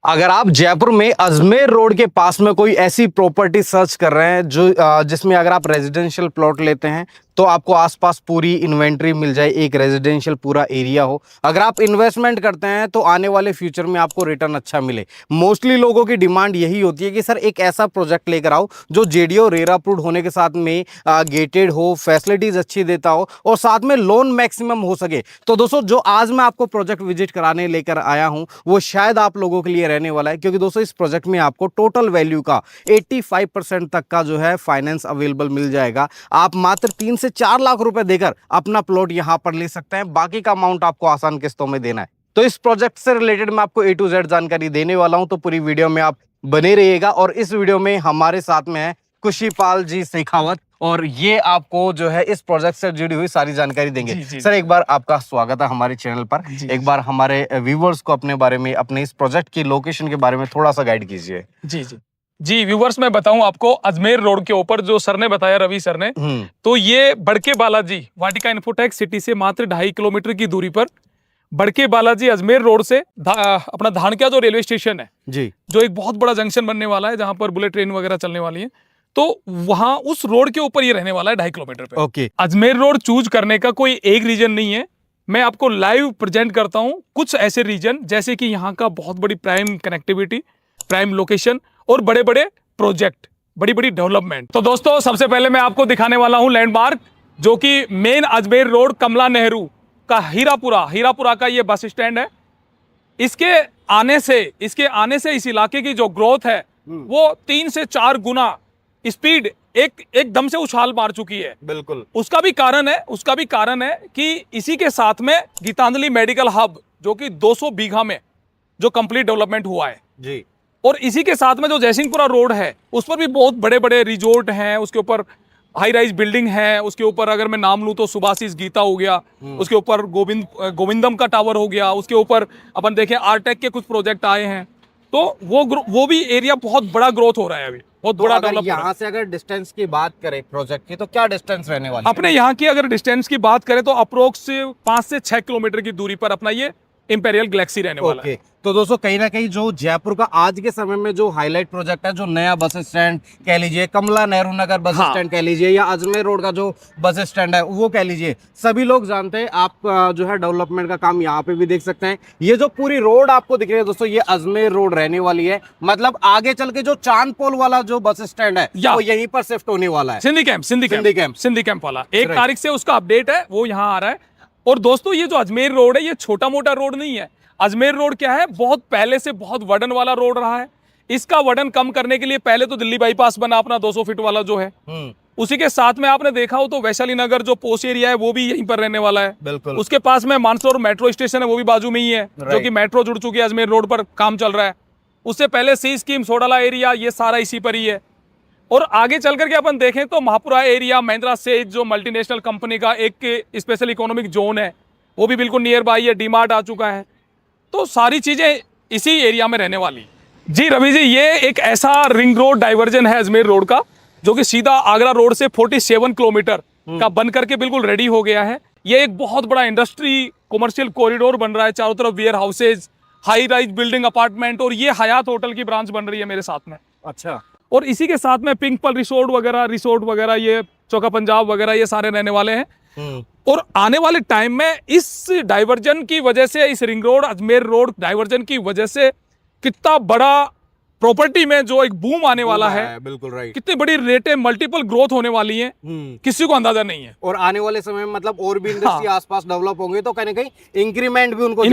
अगर आप जयपुर में अजमेर रोड के पास में कोई ऐसी प्रॉपर्टी सर्च कर रहे हैं जो जिसमें अगर आप रेजिडेंशियल प्लॉट लेते हैं तो आपको आसपास पूरी इन्वेंट्री मिल जाए, एक रेजिडेंशियल पूरा एरिया हो। अगर आप इन्वेस्टमेंट करते हैं तो आने वाले फ्यूचर में आपको रिटर्न अच्छा मिले। मोस्टली लोगों की डिमांड यही होती है कि सर एक ऐसा प्रोजेक्ट लेकर आओ जो जेडीओ रेरा अप्रूव्ड होने के साथ में गेटेड हो, फैसिलिटीज अच्छी देता हो और साथ में लोन मैक्सिमम हो सके। तो दोस्तों जो आज मैं आपको प्रोजेक्ट विजिट कराने लेकर आया हूं वो शायद आप लोगों के लिए रहने वाला है, क्योंकि दोस्तों इस प्रोजेक्ट में आपको टोटल वैल्यू का 85% तक का जो है फाइनेंस अवेलेबल मिल जाएगा। आप मात्र 3 से 4 लाख रुपए देकर अपना प्लॉट यहां पर ले सकते हैं, बाकी का अमाउंट आपको आसान किस्तों में देना है। तो इस प्रोजेक्ट से रिलेटेड मैं आपको A to Z जानकारी देने वाला हूं, तो पूरी वीडियो में आप बने रहिएगा। और इस वीडियो में हमारे साथ में है खुशीपाल जी शेखावत और ये आपको जो है इस प्रोजेक्ट से जुड़ी हुई सारी जानकारी देंगे। सर एक बार आपका स्वागत है हमारे चैनल पर। एक बार हमारे व्यूवर्स को अपने बारे में, अपने इस प्रोजेक्ट की लोकेशन के बारे में थोड़ा सा गाइड कीजिए। जी व्यूवर्स, मैं बताऊं आपको अजमेर रोड के ऊपर जो सर ने बताया, रवि सर ने, तो ये बड़के बालाजी वाटिका इन्फोटेक सिटी से मात्र 2.5 किलोमीटर की दूरी पर बड़के बालाजी अजमेर रोड से अपना धानक्या जो रेलवे स्टेशन है जी, जो एक बहुत बड़ा जंक्शन बनने वाला है जहां पर बुलेट ट्रेन वगैरह चलने वाली है, तो वहां उस रोड के ऊपर ये रहने वाला है 2.5 किलोमीटर पे। ओके। अजमेर रोड चूज करने का कोई एक रीजन नहीं है, मैं आपको लाइव प्रेजेंट करता हूं कुछ ऐसे रीजन, जैसे कि यहाँ का बहुत बड़ी प्राइम कनेक्टिविटी, प्राइम लोकेशन और बड़े बड़े प्रोजेक्ट, बड़ी बड़ी डेवलपमेंट। तो दोस्तों सबसे पहले मैं आपको दिखाने वाला हूं लैंडमार्क, जो कि मेन अजमेर रोड कमला नेहरू का हीरापुरा का ये बस स्टैंड है। इसके आने से इस इलाके की जो ग्रोथ है वो 3 से 4 गुना स्पीड एकदम से उछाल मार चुकी है। बिल्कुल। उसका भी कारण है कि इसी के साथ में गीतांजलि मेडिकल हब, जो कि 200 बीघा में जो कंप्लीट डेवलपमेंट हुआ है जी, और इसी के साथ में जो जयसिंहपुरा रोड है उस पर भी बहुत बड़े बड़े रिजोर्ट हैं, उसके ऊपर हाई राइज बिल्डिंग है, उसके ऊपर अगर मैं नाम लूं तो सुभाषिस गीता हो गया, उसके ऊपर गोविंदम का टावर हो गया, उसके ऊपर अपन देखें आरटेक के कुछ प्रोजेक्ट आए हैं, तो वो भी एरिया बहुत बड़ा ग्रोथ हो रहा है, अभी बहुत बड़ा डेवलप। यहाँ से अगर डिस्टेंस की बात करें प्रोजेक्ट की, तो क्या डिस्टेंस रहने वाला है? अपने यहाँ की अगर डिस्टेंस की बात करें तो अप्रोक्स 5 से 6 किलोमीटर की दूरी पर अपना ये इंपेरियल गैलेक्सी रहने वाला है। तो दोस्तों कहीं ना कहीं जो जयपुर का आज के समय में जो हाईलाइट प्रोजेक्ट है, जो नया बस स्टैंड कह लीजिए, कमला नेहरू नगर बस स्टैंड कह लीजिए, या अजमेर रोड का जो बस स्टैंड है वो कह लीजिए, सभी लोग जानते हैं। आप जो है डेवलपमेंट का काम यहाँ पे भी देख सकते हैं। ये जो पूरी रोड आपको दिख रही है दोस्तों, ये अजमेर रोड रहने वाली है। मतलब आगे चल के जो चांदपोल वाला जो बस स्टैंड है वो यहीं पर शिफ्ट होने वाला है। सिंधी कैंप वाला 1 तारीख से उसका अपडेट है, वो यहाँ आ रहा है। और दोस्तों ये जो अजमेर रोड है ये छोटा मोटा रोड नहीं है। अजमेर रोड क्या है, बहुत पहले से बहुत वर्डन वाला रोड रहा है। इसका वर्डन कम करने के लिए पहले तो दिल्ली बाईपास बना अपना 200 फीट वाला जो है, उसी के साथ में आपने देखा हो तो वैशाली नगर जो पोस्ट एरिया है वो भी यहीं पर रहने वाला है। बिल्कुल। उसके पास में मानसरोवर मेट्रो स्टेशन है, वो भी बाजू में ही है, जो कि मेट्रो जुड़ चुकी है, अजमेर रोड पर काम चल रहा है। उससे पहले सी स्कीम सोडाला एरिया, ये सारा इसी पर ही है। और आगे चल करके अपन देखें तो महापुरा एरिया, महिंद्रा सेज जो मल्टीनेशनल कंपनी का एक स्पेशल इकोनॉमिक जोन है, वो भी बिल्कुल नियर बाई है, डीमार्ट आ चुका है। तो सारी चीजें इसी एरिया में रहने वाली। जी रवि जी, ये एक ऐसा रिंग रोड डाइवर्जन है अजमेर रोड का, जो कि सीधा आगरा रोड से 47 किलोमीटर का बन करके बिल्कुल रेडी हो गया है। ये एक बहुत बड़ा इंडस्ट्री कॉमर्शियल कॉरिडोर बन रहा है, चारों तरफ warehouses, high rise building, apartment, और ये हयात होटल की ब्रांच बन रही है मेरे साथ में। अच्छा। और इसी के साथ में पिंक पल रिसोर्ट वगैरह, ये चौका पंजाब वगैरह, ये सारे रहने वाले हैं। और आने वाले टाइम में इस डाइवर्जन की वजह से, इस ring road Ajmer road diversion की वजह से कितना बड़ा प्रॉपर्टी में जो एक बूम आने वाला है, बिल्कुल राइट, कितनी बड़ी रेटें, मल्टीपल ग्रोथ होने वाली है, किसी को अंदाजा नहीं है। और आने वाले समय में मतलब और भी इंडस्ट्री आसपास डेवलप होंगे तो कहीं ना कहीं इंक्रीमेंट भी उनको,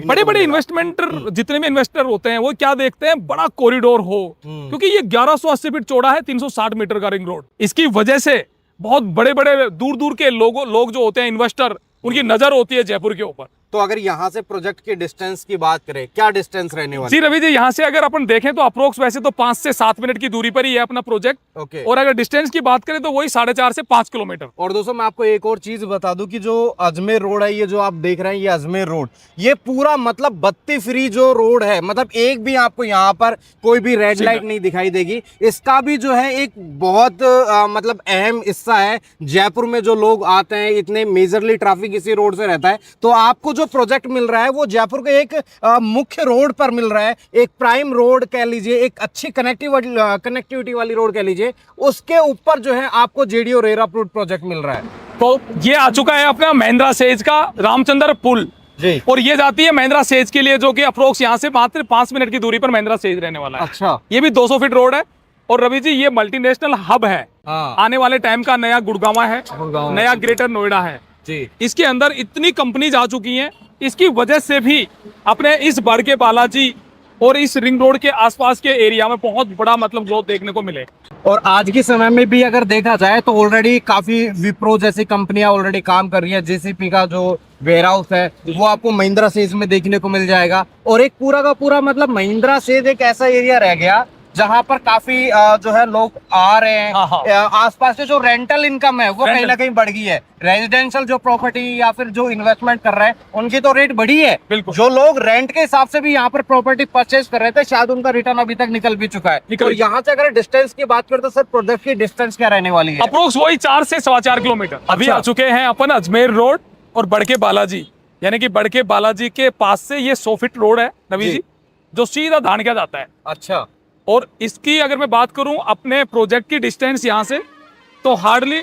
बड़े बड़े इन्वेस्टमेंट, जितने भी इन्वेस्टर होते हैं वो क्या देखते हैं, बड़ा कॉरिडोर हो, क्योंकि ये 1180 फीट चौड़ा है, 360 मीटर का रिंग रोड। इसकी वजह से बहुत बड़े बड़े दूर दूर के लोग जो होते हैं, इन्वेस्टर, उनकी नजर होती है जयपुर के ऊपर। तो अगर यहाँ से प्रोजेक्ट के डिस्टेंस की बात करें, क्या डिस्टेंस रहने वाला? जी रवि जी, यहाँ से अगर अपन देखें तो अप्रोक्स वैसे तो 5 से 7 मिनट की दूरी पर ही है अपना प्रोजेक्ट। ओके। और अगर डिस्टेंस की बात करें तो वही 4.5 से 5 किलोमीटर। और दोस्तों मैं आपको एक और चीज बता दूं कि जो अजमेर रोड है, ये जो आप देख रहे हैं, ये अजमेर रोड, ये पूरा मतलब बत्ती फ्री जो रोड है, मतलब एक भी आपको यहाँ पर कोई भी रेड लाइट नहीं दिखाई देगी। इसका भी जो है एक बहुत मतलब अहम हिस्सा है। जयपुर में जो लोग आते हैं, इतने मेजरली ट्रैफिक इसी रोड से रहता है, तो आपको जो जो प्रोजेक्ट मिल रहा है वो जयपुर के एक मुख्य रोड पर मिल रहा है, एक प्राइम रोड कह लीजिए, एक अच्छी कनेक्टिविटी वाली रोड कह लीजिए, उसके ऊपर जो है आपको जेडी और रेरा अप्रूव्ड प्रोजेक्ट मिल रहा है। तो ये आ चुका है अपना महिंद्रा सेज का रामचंद्र पुल जी। और ये जाती है महिंद्रा सेज के लिए, जो कि अप्रोक्स यहाँ से मात्र 5 मिनट की दूरी पर महिंद्रा सेज रहने वाला है। अच्छा, ये भी 200 फीट रोड है। और रवि जी ये मल्टीनेशनल हब है, हाँ। आने वाले टाइम का नया गुड़गांव है, नया ग्रेटर नोएडा है जी। इसके अंदर इतनी कंपनीज आ चुकी हैं, इसकी वजह से भी अपने इस बड़के बालाजी और इस रिंग रोड के आसपास के एरिया में बहुत बड़ा मतलब ग्रोथ देखने को मिले। और आज के समय में भी अगर देखा जाए तो ऑलरेडी काफी विप्रो जैसी कंपनियां ऑलरेडी काम कर रही है। जेसीपी का जो वेयरहाउस है वो आपको महिंद्रा सेज में देखने को मिल जाएगा। और एक पूरा का पूरा मतलब महिंद्रा सेज एक ऐसा एरिया रह गया जहां पर काफी जो है लोग आ रहे हैं। हाँ। आसपास से जो रेंटल इनकम है वो कहीं ना कहीं बढ़ गई है। रेजिडेंशियल जो प्रॉपर्टी या फिर जो इन्वेस्टमेंट कर रहे हैं उनकी तो रेट बढ़ी है। बिल्कुल। जो लोग रेंट के हिसाब से भी यहाँ पर प्रॉपर्टी परचेज कर रहे थे शायद उनका रिटर्न अभी तक निकल भी चुका है। और यहाँ से अगर डिस्टेंस की बात करें तो सर प्रोजेक्ट की डिस्टेंस क्या रहने वाली है? अप्रोक्स वही 4 से 4.25 किलोमीटर। अभी आ चुके हैं अपन अजमेर रोड और बड़के बालाजी, यानी कि बड़के बालाजी के पास से ये 100 फीट रोड है रवि जी, जो सीधा धानक्या जाता है। अच्छा। और इसकी अगर मैं बात करूं अपने प्रोजेक्ट की डिस्टेंस यहाँ से तो हार्डली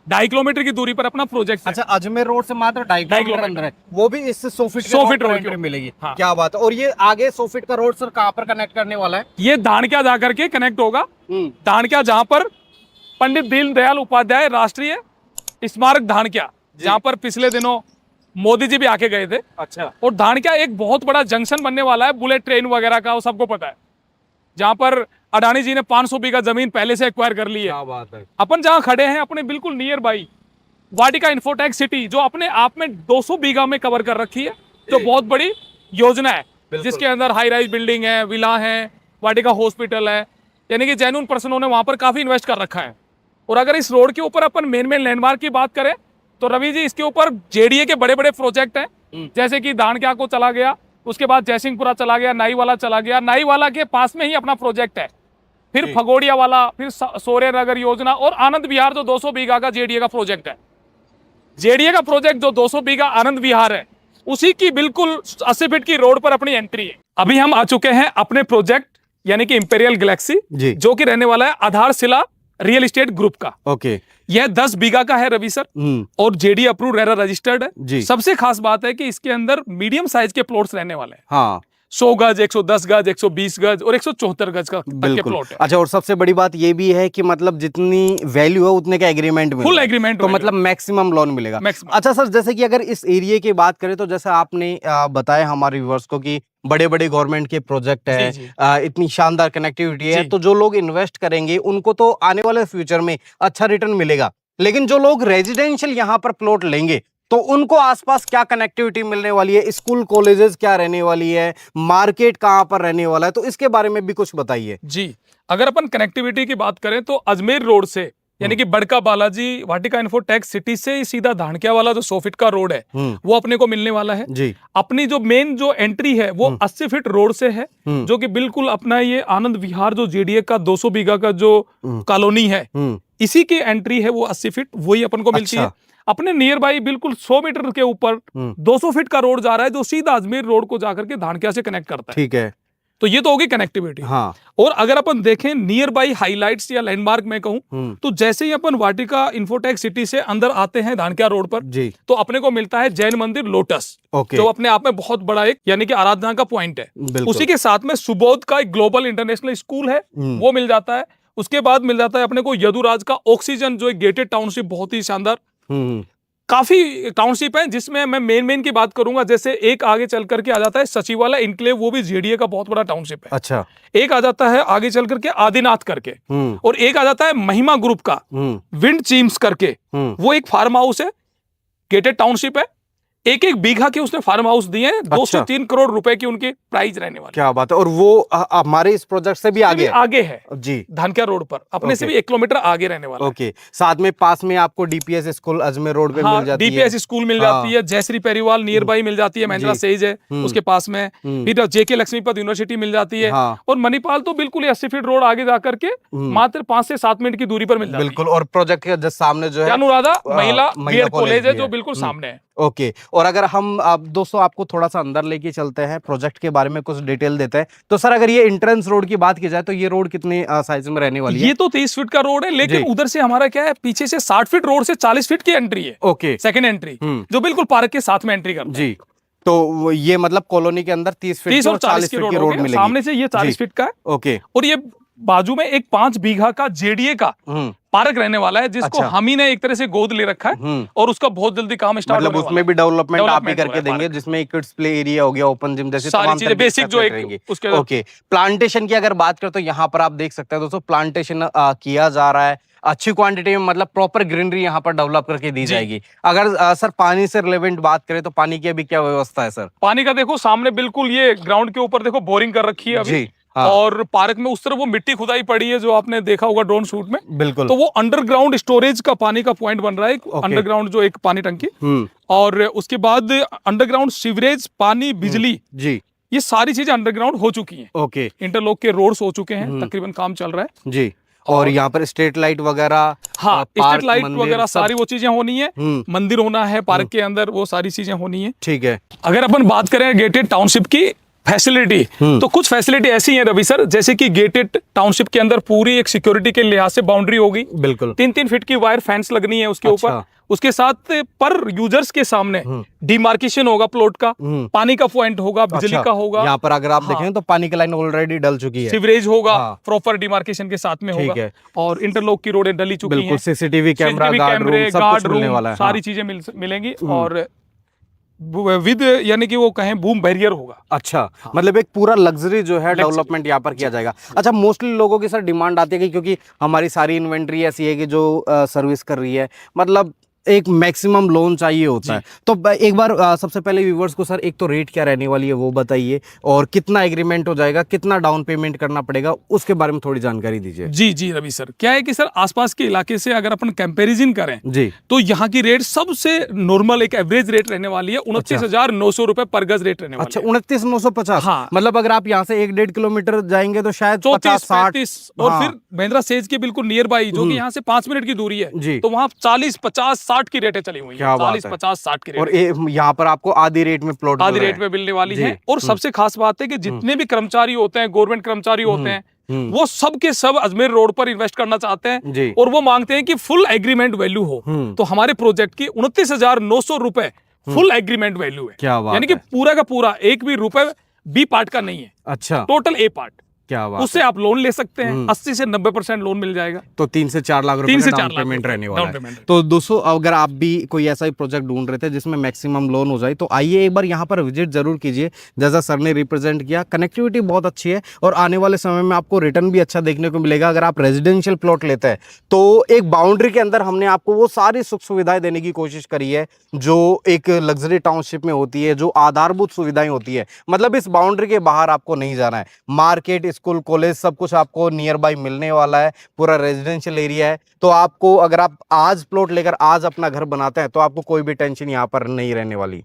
2.5 किलोमीटर की दूरी पर अपना प्रोजेक्ट है। अच्छा, अजमेर रोड से मात्र 2.5 किलोमीटर अंदर है, वो भी इससे 100 फीट 100 फीट रोड पे मिलेगी। हाँ। क्या बात है। और ये आगे 100 फीट का रोड सर कहाँ पर कनेक्ट करने वाला है? ये धानक्या जाकर के कनेक्ट होगा। धानक्या जहाँ पर पंडित दीनदयाल उपाध्याय राष्ट्रीय स्मारक धानक्या, जहाँ पर पिछले दिनों मोदी जी भी आके गए थे। अच्छा। और धानक्या एक बहुत बड़ा जंक्शन बनने वाला है बुलेट ट्रेन वगैरह का, वो सबको पता है, जहां पर अडानी जी ने 500 बीघा जमीन पहले से एक्वायर कर ली है। क्या बात है। अपन जहां खड़े हैं अपने बिल्कुल near by Vatika infotech city, जो अपने आप में 200 बीघा में कवर कर रखी है, जो बहुत बड़ी योजना है, जिसके अंदर हाई राइज बिल्डिंग है, विला है, वाटिका हॉस्पिटल है, यानी कि जेन्युइन पर्सनों ने वहां पर काफी इन्वेस्ट कर रखा है। और अगर इस रोड के ऊपर अपन मेन लैंडमार्क की बात करें तो रवि जी इसके ऊपर जेडीए के बड़े बड़े प्रोजेक्ट हैं, जैसे कि धानक्या को चला गया, उसके बाद जयसिंहपुरा चला गया, नाईवाला चला गया, नाईवाला के पास में ही अपना प्रोजेक्ट है, फिर फगोड़िया वाला, फिर सोरे नगर योजना और आनंद विहार जो 200 बीघा का जेडीए का प्रोजेक्ट है। जेडीए का प्रोजेक्ट जो 200 बीघा आनंद विहार है, उसी की बिल्कुल 80 फीट की रोड पर अपनी एंट्री है। अभी हम आ चुके हैं अपने प्रोजेक्ट यानी कि इंपेरियल गैलेक्सी, जो कि रहने वाला है आधारशिला रियल एस्टेट ग्रुप का। ओके। यह 10 बीघा का है रवि सर, और जेडी अप्रूव्ड रेरा रजिस्टर्ड है जी। सबसे खास बात है कि इसके अंदर मीडियम साइज के प्लॉट्स रहने वाले हैं। हाँ। 100 गज, 110 गज, 120 गज और 174 गज का के प्लॉट है। अच्छा, और सबसे बड़ी बात ये भी है कि मतलब जितनी वैल्यू है उतने का एग्रीमेंट मिलेगा, फुल एग्रीमेंट, तो मतलब मैक्सिमम लोन मिलेगा। अच्छा सर, जैसे कि अगर इस एरिया की बात करें तो जैसे आपने बताया हमारे व्यूअर्स को कि बड़े बड़े गवर्नमेंट के प्रोजेक्ट है, इतनी शानदार कनेक्टिविटी है, तो जो लोग इन्वेस्ट करेंगे उनको तो आने वाले फ्यूचर में अच्छा रिटर्न मिलेगा। लेकिन जो लोग रेजिडेंशियल यहाँ पर प्लॉट लेंगे तो उनको आसपास क्या कनेक्टिविटी मिलने वाली है, स्कूल कॉलेजेस क्या रहने वाली है, मार्केट कहाँ पर रहने वाला है, तो इसके बारे में भी कुछ बताइए जी। अगर अपन कनेक्टिविटी की बात करें तो अजमेर रोड से यानी कि बड़का बालाजी वाटिका इन्फोटेक सिटी से सीधा धानक्या वाला जो 100 फीट का रोड है वो अपने को मिलने वाला है जी। अपनी जो मेन जो एंट्री है वो 80 फीट रोड से है, जो कि बिल्कुल अपना ये आनंद विहार जो जेडीए का 200 बीघा का जो कॉलोनी है, इसी की एंट्री है वो 80 फीट, वही अपन को मिलती है। अपने नियर बाई बिल्कुल 100 मीटर के ऊपर 200 फीट का रोड जा रहा है, जो सीधा अजमेर रोड को जाकर के धानक्या से कनेक्ट करता है। ठीक है, तो ये तो होगी कनेक्टिविटी। हाँ। और अगर अपन देखें नियर बाई हाईलाइट्स या लैंडमार्क में कहूं तो जैसे ही अपन वाटिका इन्फोटेक सिटी से अंदर आते हैं धानक्या रोड पर जी, तो अपने को मिलता है जैन मंदिर लोटस, जो अपने आप में बहुत बड़ा एक यानी कि आराधना का पॉइंट है। उसी के साथ में सुबोध का एक ग्लोबल इंटरनेशनल स्कूल है, वो मिल जाता है। उसके बाद मिल जाता है अपने को यदुराज का ऑक्सीजन, जो एक गेटेड टाउनशिप, बहुत ही शानदार काफी टाउनशिप है, जिसमें मैं मेन की बात करूंगा। जैसे एक आगे चल करके आ जाता है सचिवालय इनक्लेव, वो भी जेडीए का बहुत बड़ा टाउनशिप है। अच्छा। एक आ जाता है आगे चल करके आदिनाथ करके, और एक आ जाता है महिमा ग्रुप का विंड चीम्स करके, वो एक फार्म हाउस है, गेटेड टाउनशिप है। एक बीघा के उसने फार्म हाउस दिए हैं। 2 से 3 करोड़ रुपए की उनकी प्राइस रहने वाली। क्या बात है। और वो हमारे इस प्रोजेक्ट से भी आगे है जी, धानक्या रोड पर अपने से भी 1 किलोमीटर आगे रहने वाला। ओके। साथ में पास में आपको डीपीएस स्कूल अजमेर रोड पे मिल जाती है, डीपीएस स्कूल मिल जाती है, जयश्री पेरीवाल नियर बाई मिल जाती है, महिंद्रा सेज है उसके पास में, फिर जेके लक्ष्मीपत यूनिवर्सिटी मिल जाती है, और मणिपाल तो बिल्कुल 80 फीट रोड आगे जाकर के मात्र 5 से 7 मिनट की दूरी पर मिल जाती है। बिल्कुल। और प्रोजेक्ट के जस्ट सामने जो है अनुराधा महिला बीएड कॉलेज है, जो बिल्कुल सामने है। ओके। और अगर हम अब दोस्तों आपको थोड़ा सा अंदर लेके चलते हैं, प्रोजेक्ट के बारे में कुछ डिटेल देते हैं, तो सर अगर ये एंट्रेंस रोड की बात की जाए तो ये रोड कितने साइज में रहने वाली है? ये तो 30 फीट का रोड है, लेकिन जी। उधर से हमारा क्या है, पीछे से 60 फीट रोड से 40 फीट की एंट्री है, ओके। सेकंड एंट्री, जो बिल्कुल पार्क के साथ में एंट्री करता है। जी। तो ये मतलब कॉलोनी के अंदर 30 फीट 30 की और 40 की फीट की रोड रोड मिलेगी। सामने से ये 40 जी। फीट का है। ओके। और ये बाजू में एक 5 बीघा का जेडीए का पार्क रहने वाला है, जिसको अच्छा। हम ही ने एक तरह से गोद ले रखा है, और उसका बहुत जल्दी काम स्टार्ट मतलब होने वाला उसमें है। भी डेवलपमेंट आप ही डेवलपमेंट हो करके रहा है देंगे, पार्क। जिसमें किड्स प्ले एरिया हो गया, ओपन जिम जैसे सारी तमाम चीजें तरह की बेसिक जो facility एक रहेंगी। उसके ओके। प्लांटेशन की अगर बात करें तो यहाँ पर आप देख सकते हैं दोस्तों, प्लांटेशन किया जा रहा है अच्छी क्वांटिटी में, मतलब प्रॉपर ग्रीनरी यहाँ पर डेवलप करके दी जी। जाएगी। अगर सर पानी से रिलेवेंट बात करें तो पानी की अभी क्या व्यवस्था है सर? पानी का देखो सामने बिल्कुल ये ग्राउंड के ऊपर देखो बोरिंग कर रखी है अभी। जी। हाँ। और पार्क में उस तरफ वो मिट्टी खुदाई पड़ी है जो आपने देखा होगा ड्रोन शूट में। बिल्कुल। तो वो अंडरग्राउंड स्टोरेज का पानी का पॉइंट बन रहा है, ओके। अंडरग्राउंड जो एक पानी टंकी, और उसके बाद अंडरग्राउंड सीवरेज, पानी, बिजली, जी। ये सारी चीजें अंडरग्राउंड हो चुकी हैं। ओके। इंटरलॉक के रोड्स हो चुके हैं, तकरीबन काम चल रहा है। जी। और यहाँ पर स्ट्रीट लाइट वगैरह, हाँ, पार्क, स्ट्रीट लाइट मंदिर, वगैरह सब- सारी वो चीजें होनी है, मंदिर होना है पार्क के अंदर, वो सारी चीजें होनी है। ठीक है। अगर अपन बात करें गेटेड टाउनशिप की फैसिलिटी, तो कुछ फैसिलिटी ऐसी है रवि सर, जैसे कि गेटेड टाउनशिप के अंदर पूरी एक सिक्योरिटी के लिहाज से बाउंड्री होगी, बिल्कुल। 3-3 फीट की वायर फेंस लगनी है उसके ऊपर। अच्छा। उसके साथ पर यूजर्स के सामने डिमार्केशन होगा प्लॉट का, पानी का पॉइंट होगा, बिजली का होगा, यहाँ पर अगर आप देखें तो पानी की लाइन ऑलरेडी डल चुकी है, सीवरेज होगा, हाँ। प्रॉपर डिमार्केशन के साथ में ठीक होगा, है। और इंटरलॉक की रोडें डली चुकी बिल्कुल। हैं, सीसीटीवी कैमरा, गार्ड रूम, सब कुछ मिलने वाला है। सारी चीजें मिलेंगी, और विद यानी कि वो कहें बूम बैरियर होगा। अच्छा। मतलब एक पूरा लग्जरी जो है Luxury। डेवलपमेंट यहाँ पर किया जाएगा। अच्छा, मोस्टली लोगों की सर डिमांड आती है कि क्योंकि हमारी सारी इन्वेंट्री ऐसी है कि जो सर्विस कर रही है, मतलब एक मैक्सिमम लोन चाहिए होता है, तो एक बार सबसे पहले व्यूवर्स को सर एक तो रेट क्या रहने वाली है वो बताइए, और कितना एग्रीमेंट हो जाएगा, कितना डाउन पेमेंट करना पड़ेगा, उसके बारे में थोड़ी जानकारी दीजिए। जी जी रवि सर, क्या है कि सर आसपास के इलाके से अगर अपन कंपैरिजन करें जी, तो यहाँ की रेट सबसे नॉर्मल एक एवरेज रेट रहने वाली है, 29,900 रुपए पर गज रेट रहने वाली अच्छा, है। 29,950। हाँ। मतलब अगर आप यहाँ से 1-1.5 किलोमीटर जाएंगे तो शायद 34-35, और हाँ। फिर महिंद्रा सेज के बिल्कुल नियर बाई, जो कि यहाँ से 5 मिनट की दूरी है, जी। तो वहाँ 40-50-60 की रेटें चली हुई है, क्या बात है। 40-50-60 की और रेट, यहाँ पर आपको आधी रेट में प्लॉट आधी रेट में मिलने वाली जी। है। और सबसे खास बात है कि जितने भी कर्मचारी होते हैं, गवर्नमेंट कर्मचारी होते हैं, वो सब के सब अजमेर रोड पर इन्वेस्ट करना चाहते जी। हैं, और वो मांगते हैं कि फुल एग्रीमेंट वैल्यू हो। तो हमारे प्रोजेक्ट की 29,900 रुपए फुल एग्रीमेंट वैल्यू है। क्या बात यानी कि है। पूरा का पूरा एक भी रुपए बी पार्ट का नहीं है, अच्छा, टोटल ए पार्ट। क्या बात उससे आप लोन ले सकते हैं, 80 से 90% लोन मिल जाएगा। तो 3 से 4 लाख रुपए 3 से का 4 डाउन लाख पेमेंट रुपए रहने डाउन वाला है। पेमेंट। तो दोस्तों अगर आप भी कोई ऐसा ही प्रोजेक्ट ढूंढ रहे थे जिसमें मैक्सिमम लोन हो जाए, तो आइए एक बार यहाँ पर विजिट जरूर कीजिए। जैसा सर ने रिप्रेजेंट किया, कनेक्टिविटी बहुत अच्छी है, और आने वाले समय में आपको रिटर्न भी अच्छा देखने को मिलेगा। अगर आप रेजिडेंशियल प्लॉट लेते हैं तो एक बाउंड्री के अंदर हमने आपको वो सारी सुख सुविधाएं देने की कोशिश करी है जो एक लग्जरी टाउनशिप में होती है, जो आधारभूत सुविधाएं होती है। मतलब इस बाउंड्री के बाहर आपको नहीं जाना है, मार्केट, स्कूल, कॉलेज सब कुछ आपको नियर बाय मिलने वाला है, पूरा रेजिडेंशियल एरिया है। तो आपको अगर आप आज प्लॉट लेकर आज अपना घर बनाते हैं तो आपको कोई भी टेंशन यहाँ पर नहीं रहने वाली।